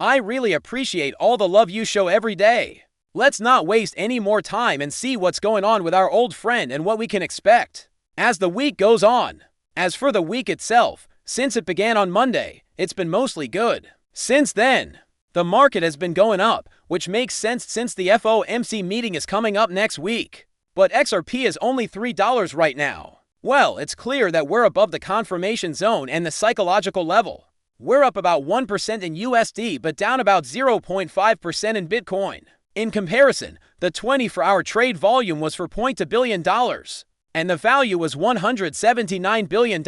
I really appreciate all the love you show every day. Let's not waste any more time and see what's going on with our old friend and what we can expect as the week goes on. As for the week itself, since it began on Monday, it's been mostly good. Since then, the market has been going up, which makes sense since the FOMC meeting is coming up next week. But XRP is only $3 right now. Well, it's clear that we're above the confirmation zone and the psychological level. We're up about 1% in USD, but down about 0.5% in Bitcoin. In comparison, the 24-hour trade volume was for $0.2 billion, and the value was $179 billion.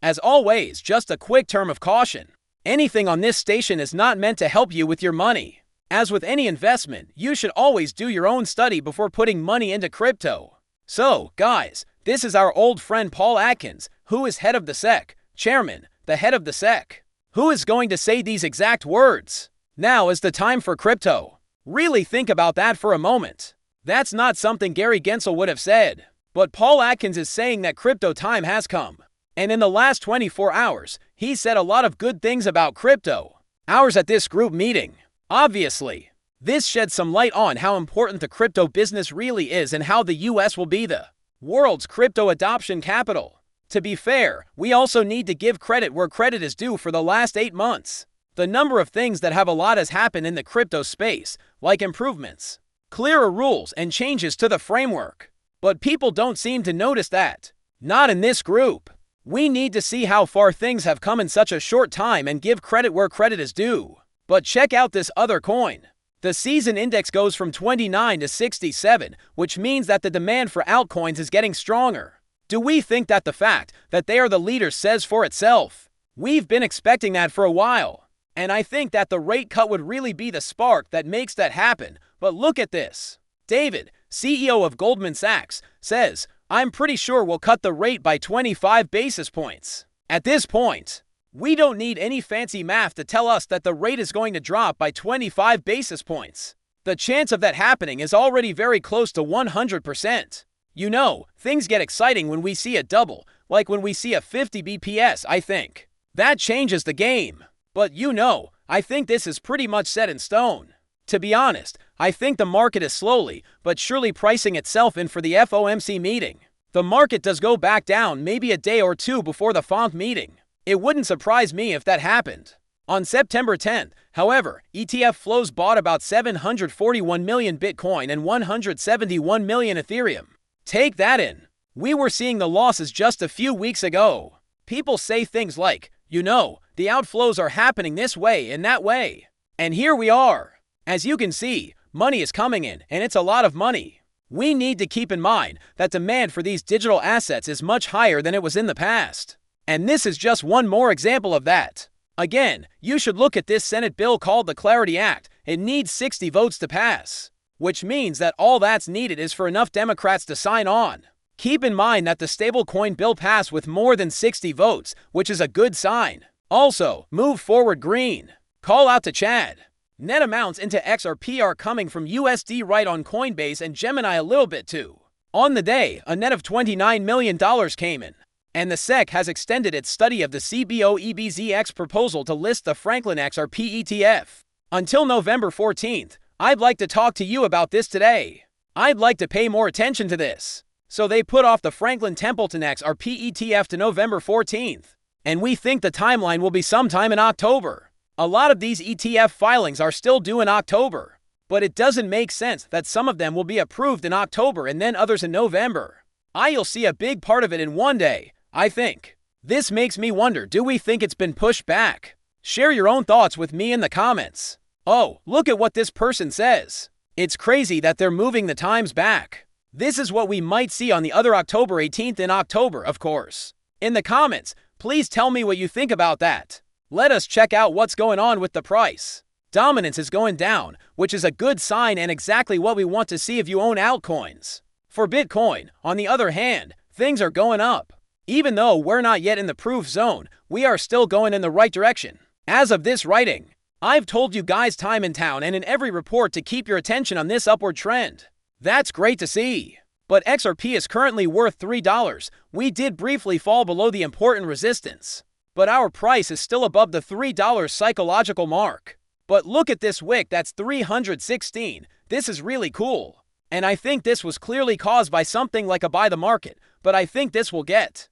As always, just a quick term of caution. Anything on this station is not meant to help you with your money. As with any investment, you should always do your own study before putting money into crypto. So, guys, this is our old friend Paul Atkins, who is head of the SEC, chairman, the head of the SEC, who is going to say these exact words. Now is the time for crypto. Really think about that for a moment. That's not something Gary Gensler would have said. But Paul Atkins is saying that crypto time has come. And in the last 24 hours, he said a lot of good things about crypto. Ours at this group meeting. Obviously, this sheds some light on how important the crypto business really is and how the US will be the world's crypto adoption capital. To be fair, we also need to give credit where credit is due for the last 8 months. The number of things that have a lot has happened in the crypto space, like improvements, clearer rules, and changes to the framework. But people don't seem to notice that. Not in this group. We need to see how far things have come in such a short time and give credit where credit is due. But check out this other coin. The season index goes from 29 to 67, which means that the demand for altcoins is getting stronger. Do we think that the fact that they are the leaders says for itself? We've been expecting that for a while. And I think that the rate cut would really be the spark that makes that happen. But look at this. David, CEO of Goldman Sachs, says, "I'm pretty sure we'll cut the rate by 25 basis points." At this point, we don't need any fancy math to tell us that the rate is going to drop by 25 basis points. The chance of that happening is already very close to 100%. You know, things get exciting when we see a double, like when we see a 50 BPS, I think. That changes the game. But you know, I think this is pretty much set in stone. To be honest, I think the market is slowly, but surely pricing itself in for the FOMC meeting. The market does go back down maybe a day or two before the FOMC meeting. It wouldn't surprise me if that happened. On September 10th, however, ETF flows bought about 741 million Bitcoin and 171 million Ethereum. Take that in. We were seeing the losses just a few weeks ago. People say things like, you know, the outflows are happening this way and that way. And here we are. As you can see, money is coming in, and it's a lot of money. We need to keep in mind that demand for these digital assets is much higher than it was in the past. And this is just one more example of that. Again, you should look at this Senate bill called the Clarity Act. It needs 60 votes to pass, which means that all that's needed is for enough Democrats to sign on. Keep in mind that the stablecoin bill passed with more than 60 votes, which is a good sign. Also, move forward green. Call out to Chad. Net amounts into XRP are coming from USD right on Coinbase and Gemini a little bit too. On the day, a net of $29 million came in. And the SEC has extended its study of the CBOEBZX proposal to list the Franklin Xrp Etf. Until November 14th, I'd like to talk to you about this today. I'd like to pay more attention to this. So they put off the Franklin Templeton Xrp Etf to November 14th. And we think the timeline will be sometime in October. A lot of these ETF filings are still due in October. But it doesn't make sense that some of them will be approved in October and then others in November. You'll see a big part of it in one day, I think. This makes me wonder, do we think it's been pushed back? Share your own thoughts with me in the comments. Oh, look at what this person says. It's crazy that they're moving the times back. This is what we might see on the other October 18th in October, of course. In the comments, please tell me what you think about that. Let us check out what's going on with the price. Dominance is going down, which is a good sign and exactly what we want to see if you own altcoins. For Bitcoin, on the other hand, things are going up. Even though we're not yet in the proof zone, we are still going in the right direction. As of this writing, I've told you guys time and town and in every report to keep your attention on this upward trend. That's great to see. But XRP is currently worth $3. We did briefly fall below the important resistance. But our price is still above the $3 psychological mark. But look at this wick, that's 316. This is really cool. And I think this was clearly caused by something like a buy the market, but I think this will get,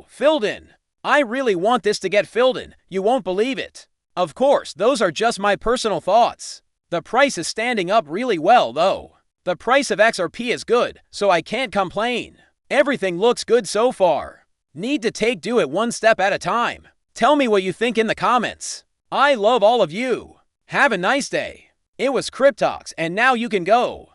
filled in. I really want this to get filled in, you won't believe it. Of course, those are just my personal thoughts. The price is standing up really well though. The price of XRP is good, so I can't complain. Everything looks good so far. Need to do it one step at a time. Tell me what you think in the comments. I love all of you. Have a nice day. It was Cryptox, and now you can go.